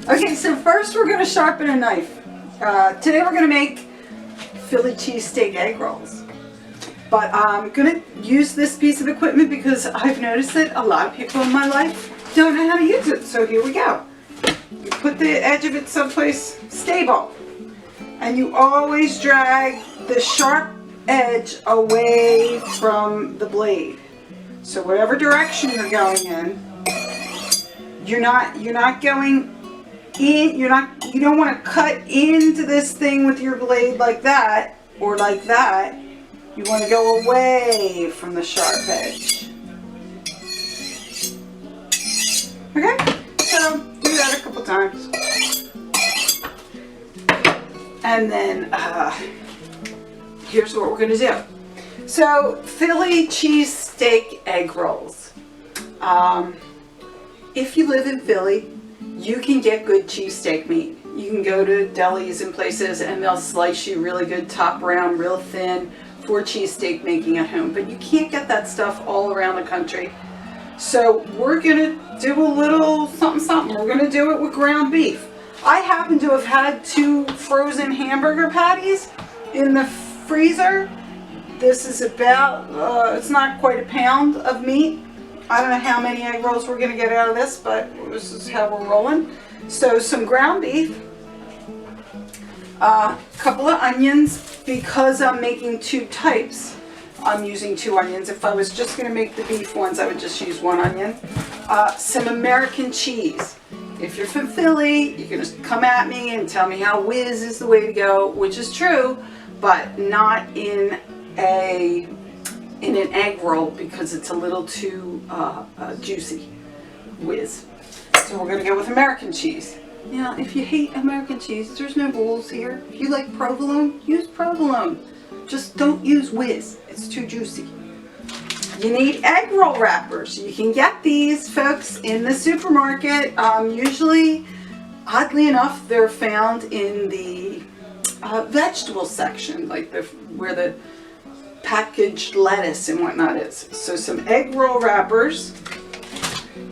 Okay, so first we're going to sharpen a knife. Today we're going to make Philly cheesesteak egg rolls. But I'm going to use this piece of equipment because I've noticed that a lot of people in my life don't know how to use it. So here we go. You put the edge of it someplace stable. And you always drag the sharp edge away from the blade. So whatever direction you're going in, you're not going in, you don't want to cut into this thing with your blade like that or like that. You want to go away from the sharp edge. Okay? So do that a couple times. And then here's what we're going to do. So Philly cheesesteak egg rolls. If you live in Philly, you can get good cheesesteak meat. You can go to delis and places and they'll slice you really good top round, real thin for cheesesteak making at home. But you can't get that stuff all around the country. So we're going to do a little something. We're going to do it with ground beef. I happen to have had 2 frozen hamburger patties in the freezer. This is about, it's not quite a pound of meat. I don't know how many egg rolls we're going to get out of this, but this is how we're rolling. So some ground beef, a couple of onions. Because I'm making 2 types, I'm using 2 onions. If I was just going to make the beef ones, I would just use 1 onion. Some American cheese. If you're from Philly, you're going to come at me and tell me how whiz is the way to go, which is true, but not in an egg roll because it's a little too juicy. Whiz. So we're going to go with American cheese. Now, if you hate American cheese, there's no rules here. If you like provolone, use provolone. Just don't use whiz. It's too juicy. You need egg roll wrappers. You can get these, folks, in the supermarket. Usually, oddly enough, they're found in the vegetable section, like where the packaged lettuce and whatnot is. So some egg roll wrappers,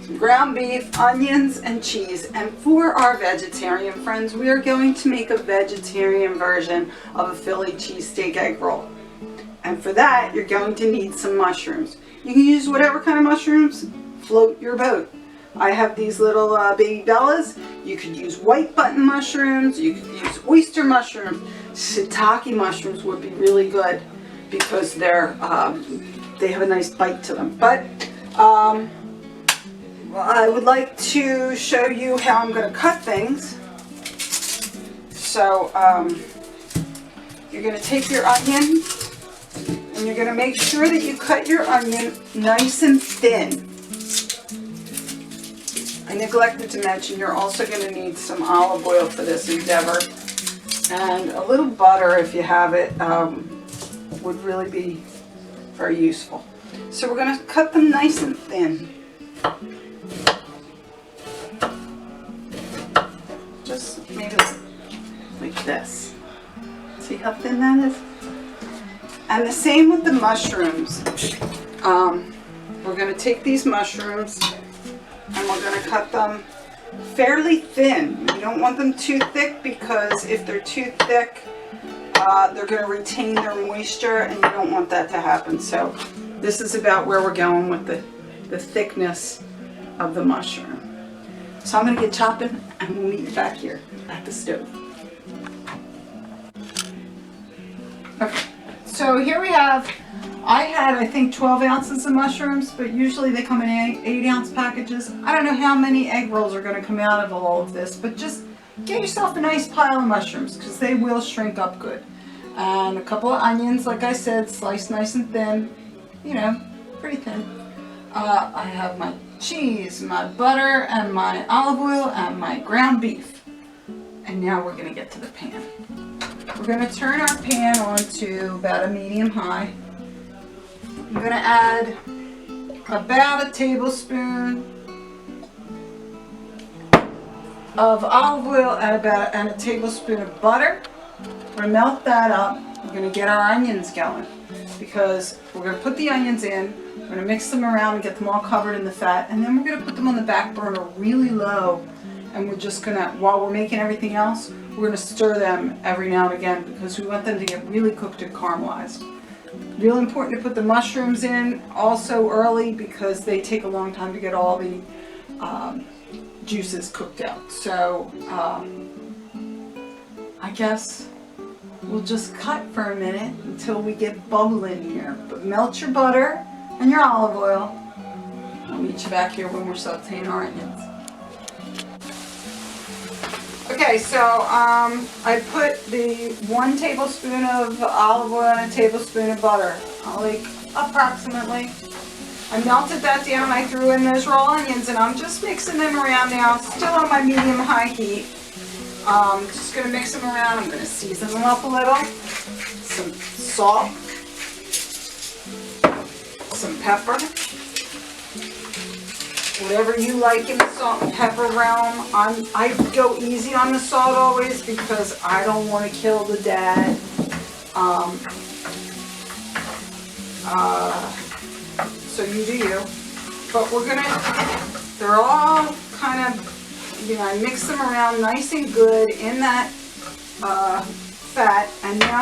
some ground beef, onions, and cheese. And for our vegetarian friends, we are going to make a vegetarian version of a Philly cheesesteak egg roll. And for that, you're going to need some mushrooms. You can use whatever kind of mushrooms, float your boat. I have these little baby bellas. You could use white button mushrooms. You could use oyster mushrooms. Shiitake mushrooms would be really good because they have a nice bite to them. But I would like to show you how I'm going to cut things. So you're going to take your onion and you're going to make sure that you cut your onion nice and thin. I neglected to mention you're also going to need some olive oil for this endeavor, and a little butter if you have it would really be very useful. So we're going to cut them nice and thin. Just maybe like this. See how thin that is? And the same with the mushrooms. We're going to take these mushrooms and we're going to cut them fairly thin. You don't want them too thick because if they're too thick, they're going to retain their moisture and you don't want that to happen. So this is about where we're going with the thickness of the mushroom. So I'm going to get chopping and we'll meet you back here at the stove. Okay, so here we have, I had I think 12 ounces of mushrooms, but usually they come in 8-ounce packages. I don't know how many egg rolls are going to come out of all of this, but just get yourself a nice pile of mushrooms because they will shrink up good. And a couple of onions, like I said, sliced nice and thin, you know, pretty thin. I have my cheese, my butter, and my olive oil, and my ground beef. And now we're going to get to the pan. We're going to turn our pan on to about a medium high. I'm going to add about a tablespoon of olive oil and a tablespoon of butter. We're going to melt that up. We're going to get our onions going because we're going to put the onions in. We're going to mix them around and get them all covered in the fat, and then we're going to put them on the back burner really low And we're just gonna, while we're making everything else, we're gonna stir them every now and again because we want them to get really cooked and caramelized. Real important to put the mushrooms in also early because they take a long time to get all the juices cooked out. So I guess we'll just cut for a minute until we get bubbling here. But melt your butter and your olive oil. I'll meet you back here when we're sauteing our onions. Okay, so I put the 1 tablespoon of olive oil and a tablespoon of butter, like approximately. I melted that down, I threw in those raw onions, and I'm just mixing them around now, still on my medium-high heat. Just going to mix them around. I'm going to season them up a little. Some salt, some pepper. Whatever you like in the salt and pepper realm. I go easy on the salt always because I don't want to kill the dad. So you do you. But they're all kind of, you know, I mix them around nice and good in that fat. And now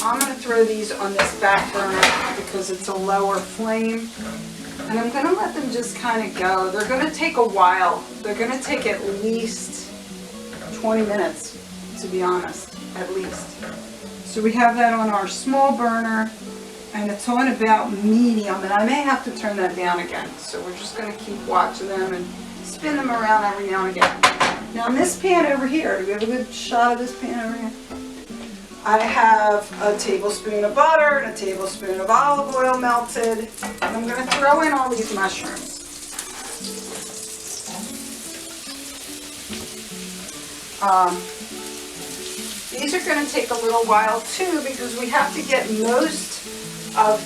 I'm going to throw these on this back burner because it's a lower flame. And I'm going to let them just kind of go. They're going to take a while. They're going to take at least 20 minutes, to be honest, at least. So we have that on our small burner, and it's on about medium, and I may have to turn that down again. So we're just going to keep watching them and spin them around every now and again. Now in this pan over here, do we have a good shot of this pan over here? I have a tablespoon of butter and a tablespoon of olive oil melted. And I'm going to throw in all these mushrooms. These are going to take a little while too because we have to get most of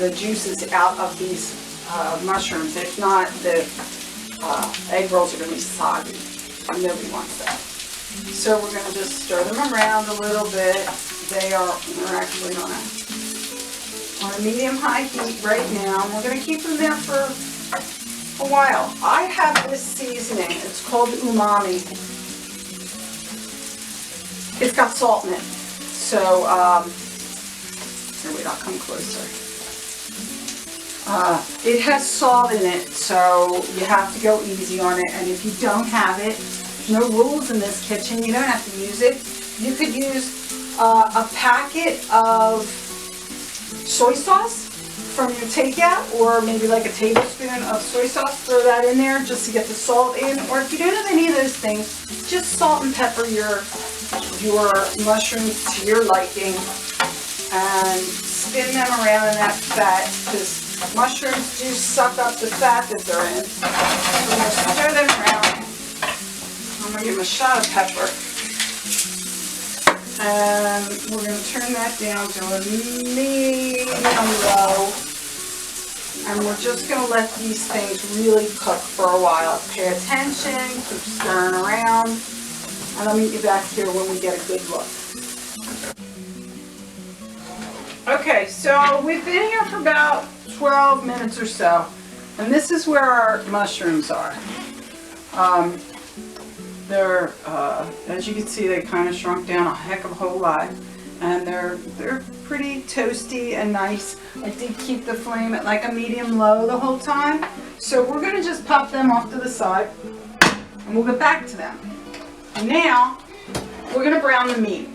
the juices out of these mushrooms. If not, the egg rolls are going to be soggy. Nobody wants that. So we're going to just stir them around a little bit. We're actually on a medium-high heat right now. And we're going to keep them there for a while. I have this seasoning. It's called umami. It's got salt in it. So, here, wait, I'll come closer. It has salt in it, so you have to go easy on it. And if you don't have it, there's no rules in this kitchen. You don't have to use it. You could use a packet of soy sauce from your takeout, or maybe like a tablespoon of soy sauce. Throw that in there just to get the salt in. Or if you don't have any of those things, just salt and pepper your mushrooms to your liking and spin them around in that fat because mushrooms do suck up the fat that they're in. So we're going to stir them around. I'm going to give them a shot of pepper. And we're going to turn that down to a medium low. And we're just going to let these things really cook for a while. Pay attention, keep stirring around. And I'll meet you back here when we get a good look. Okay, so we've been here for about 12 minutes or so, and this is where our mushrooms are. They're, as you can see, they kind of shrunk down a heck of a whole lot, and they're pretty toasty and nice. I did keep the flame at like a medium low the whole time, so we're going to just pop them off to the side, and we'll get back to them. And now, we're going to brown the meat.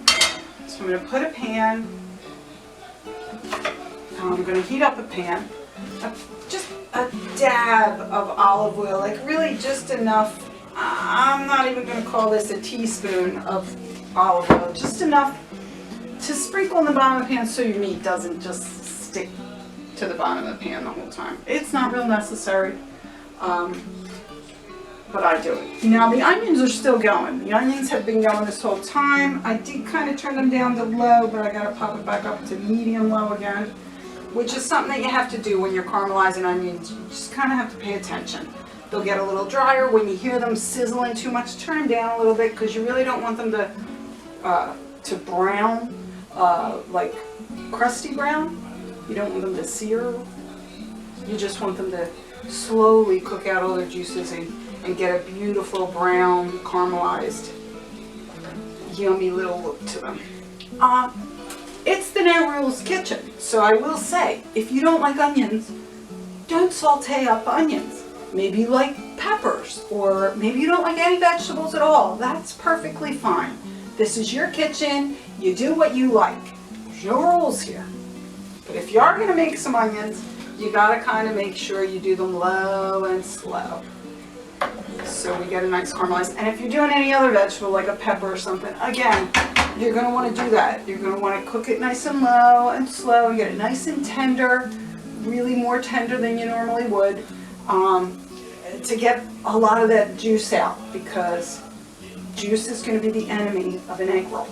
So I'm going to put a pan. I'm going to heat up a pan, just a dab of olive oil, like really just enough. I'm not even going to call this a teaspoon of olive oil, just enough to sprinkle on the bottom of the pan so your meat doesn't just stick to the bottom of the pan the whole time. It's not real necessary, but I do it. Now the onions are still going. The onions have been going this whole time. I did kind of turn them down to low, but I got to pop it back up to medium low again, which is something that you have to do when you're caramelizing onions. You just kind of have to pay attention. They'll get a little drier. When you hear them sizzling too much, turn them down a little bit because you really don't want them to brown, like crusty brown. You don't want them to sear. You just want them to slowly cook out all their juices and get a beautiful brown caramelized yummy little look to them. It's the No Rules kitchen, so I will say, if you don't like onions, don't saute up onions. Maybe you like peppers, or maybe you don't like any vegetables at all. That's perfectly fine. This is your kitchen. You do what you like. There's no rules here. But if you are going to make some onions, you got to kind of make sure you do them low and slow, so we get a nice caramelized. And if you're doing any other vegetable, like a pepper or something, again, you're going to want to do that. You're going to want to cook it nice and low and slow, get it nice and tender, really more tender than you normally would, to get a lot of that juice out, because juice is going to be the enemy of an egg roll.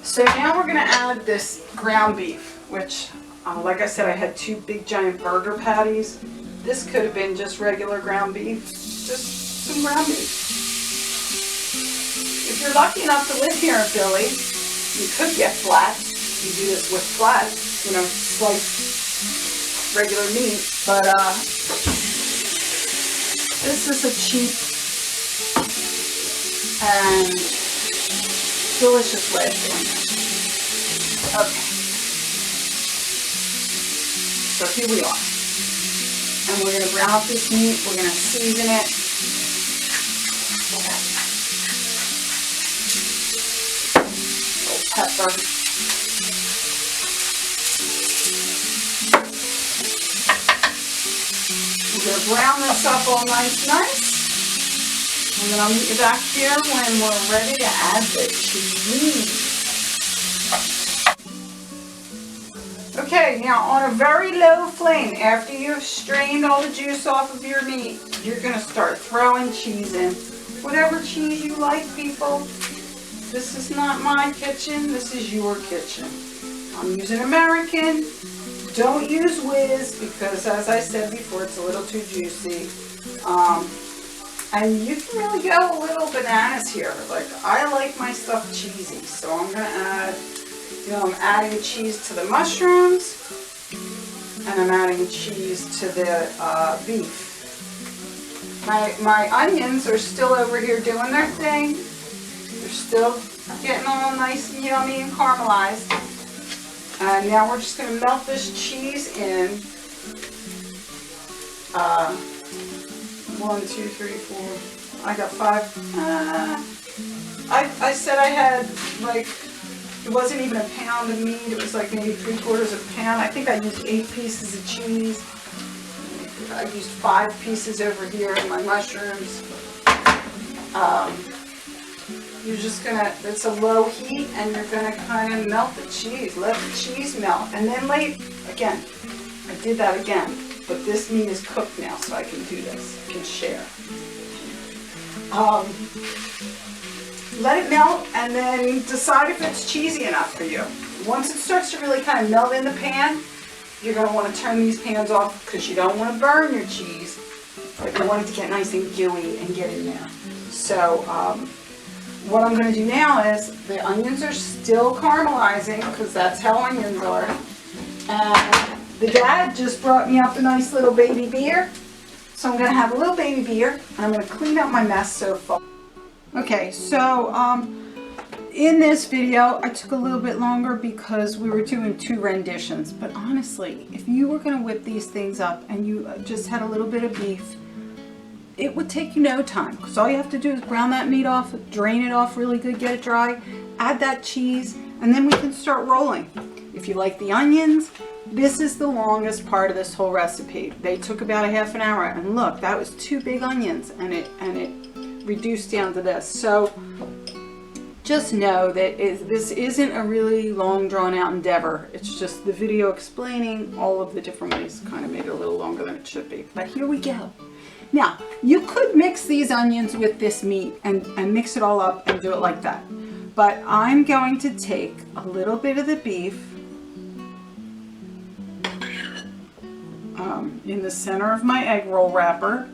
So now we're going to add this ground beef, which, like I said, I had 2 big giant burger patties. This could have been just regular ground beef, just some ground beef. If you're lucky enough to live here in Philly, you could get flats. You do this with flats, you know, sliced regular meat. But this is a cheap and delicious way of doing it. Okay. So here we are. And we're going to brown up this meat. We're going to season it. A little pepper. We're going to brown this up all nice. And then I'll meet you back here when we're ready to add the cheese. Okay, now on a very low flame, after you've strained all the juice off of your meat, you're going to start throwing cheese in. Whatever cheese you like, people. This is not my kitchen, this is your kitchen. I'm using American. Don't use Whiz, because as I said before, it's a little too juicy. And you can really go a little bananas here. Like, I like my stuff cheesy, so I'm going to add, I'm adding cheese to the mushrooms, and I'm adding cheese to the beef. My onions are still over here doing their thing. They're still getting all nice and yummy and caramelized. And now we're just going to melt this cheese in. 1, 2, 3, 4. I got 5. I said I had, like, it wasn't even a pound of meat. It was like maybe 3/4 of a pound. I think I used 8 pieces of cheese. I used 5 pieces over here in my mushrooms. You're just gonna, it's a low heat, and you're gonna kind of melt the cheese. Let the cheese melt. And then again, I did that again. But this meat is cooked now, so I can do this. I can share. Let it melt, and then decide if it's cheesy enough for you. Once it starts to really kind of melt in the pan, you're going to want to turn these pans off, because you don't want to burn your cheese, but you want it to get nice and gooey and get in there. So what I'm going to do now is, the onions are still caramelizing, because that's how onions are. And the dad just brought me up a nice little baby beer. So I'm going to have a little baby beer, and I'm going to clean up my mess so far. Okay, so in this video, I took a little bit longer because we were doing 2 renditions. But honestly, if you were going to whip these things up and you just had a little bit of beef, it would take you no time. Because all you have to do is brown that meat off, drain it off really good, get it dry, add that cheese, and then we can start rolling. If you like the onions, this is the longest part of this whole recipe. They took about a half an hour, and look, that was 2 big onions, and it reduced down to this. So just know that this isn't a really long, drawn out endeavor. It's just the video explaining all of the different ways kind of made it a little longer than it should be. But here we go. Now, you could mix these onions with this meat and mix it all up and do it like that. But I'm going to take a little bit of the beef in the center of my egg roll wrapper,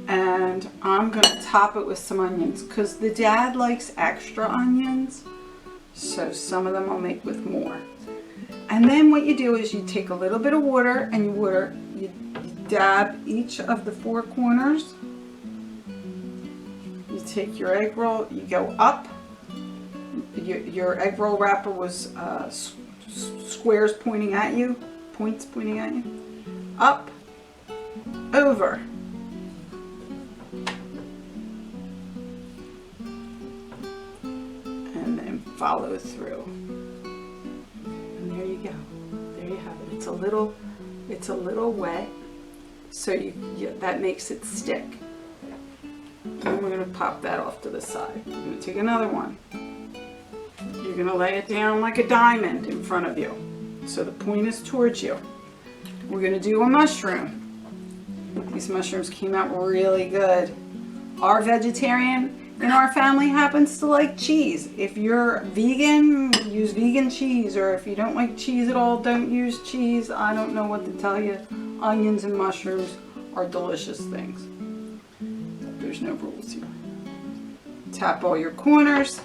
and I'm going to top it with some onions, because the dad likes extra onions, so some of them I'll make with more. And then what you do is you take a little bit of water and you dab each of the 4 corners. You take your egg roll, you go up. Your egg roll wrapper was squares pointing at you, points pointing at you. Up, over. And then follow through. And there you go. There you have it. It's a little wet, so that makes it stick. And we're going to pop that off to the side. I'm going to take another one. You're going to lay it down like a diamond in front of you, so the point is towards you. We're going to do a mushroom. These mushrooms came out really good. Our vegetarian in our family happens to like cheese. If you're vegan, use vegan cheese, or if you don't like cheese at all, don't use cheese. I don't know what to tell you. Onions and mushrooms are delicious things. There's no rules here. Tap all your corners.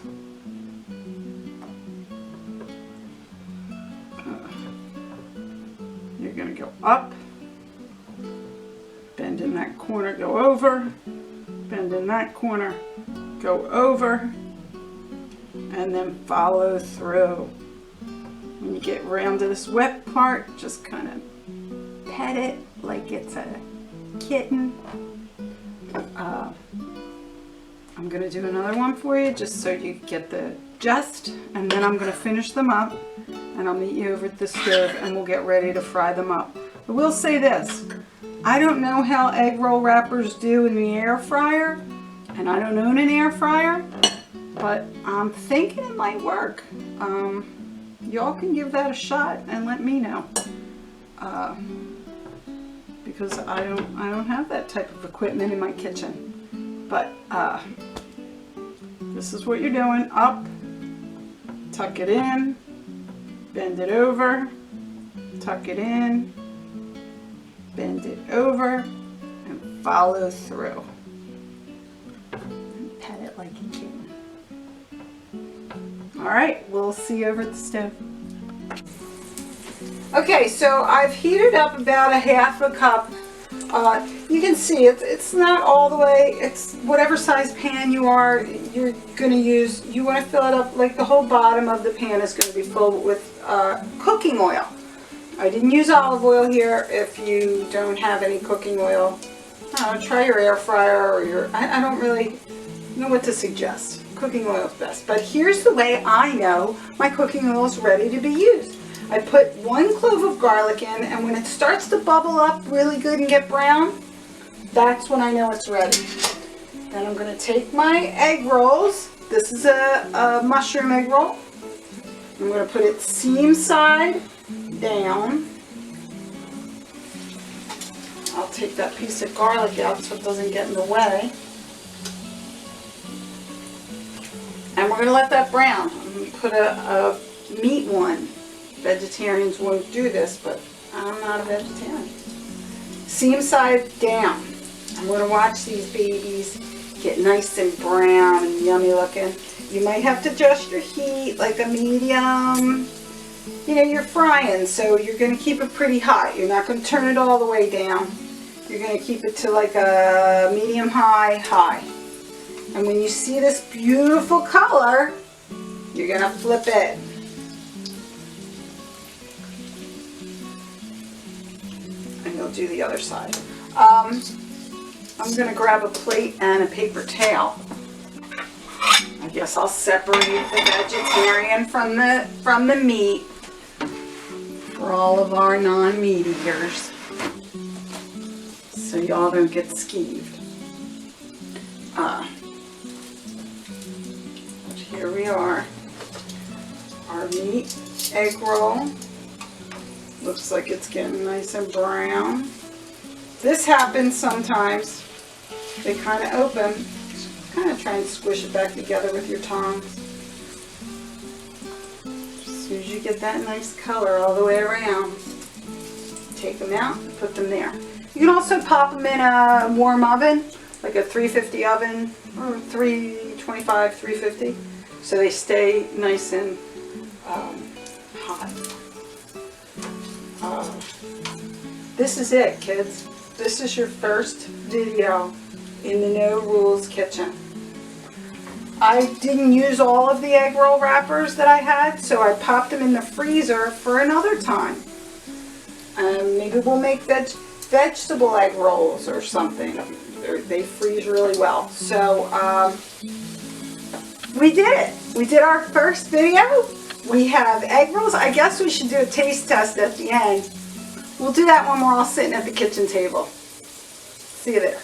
You're going to go up, bend in that corner, go over, bend in that corner, go over, and then follow through. When you get around to this wet part, just kind of pet it like it's a kitten. I'm going to do another one for you just so you get the gist, and then I'm going to finish them up, and I'll meet you over at the stove and we'll get ready to fry them up. I will say this, I don't know how egg roll wrappers do in the air fryer, and I don't own an air fryer, but I'm thinking it might work. Y'all can give that a shot and let me know, because I don't have that type of equipment in my kitchen. But this is what you're doing. Up, tuck it in, bend it over, tuck it in, bend it over, and follow through. And pet it like a kitten. All right, we'll see you over at the stove. Okay, so I've heated up about a half a cup. You can see it's not all the way, it's whatever size pan you're going to use. You want to fill it up, like the whole bottom of the pan is going to be filled with cooking oil. I didn't use olive oil here. If you don't have any cooking oil, try your air fryer or your, I don't really know what to suggest. Cooking oil is best. But here's the way I know my cooking oil is ready to be used. I put 1 clove of garlic in, and when it starts to bubble up really good and get brown, that's when I know it's ready. Then I'm going to take my egg rolls. This is a mushroom egg roll. I'm going to put it seam side down. I'll take that piece of garlic out so it doesn't get in the way. And we're going to let that brown. I'm going to put a meat one. Vegetarians won't do this, but I'm not a vegetarian. Seam side down. I'm going to watch these babies get nice and brown and yummy looking. You might have to adjust your heat, like a medium. You know, you're frying, so you're going to keep it pretty hot. You're not going to turn it all the way down. You're going to keep it to like a medium high. And when you see this beautiful color, you're going to flip it. And you'll do the other side. I'm going to grab a plate and a paper towel. I guess I'll separate the vegetarian from the meat for all of our non-meat eaters, so y'all don't get skeeved. Here we are. Our meat egg roll. Looks like it's getting nice and brown. This happens sometimes. They kind of open. Just kind of try and squish it back together with your tongs. As soon as you get that nice color all the way around, take them out and put them there. You can also pop them in a warm oven, like a 350 oven, or 325, 350, so they stay nice and hot. this is it, kids. This is your first video in the No Rules kitchen. I didn't use all of the egg roll wrappers that I had, so I popped them in the freezer for another time. Maybe we'll make vegetable egg rolls or something. They freeze really well. So we did it. We did our first video. We have egg rolls. I guess we should do a taste test at the end. We'll do that when we're all sitting at the kitchen table. See you there.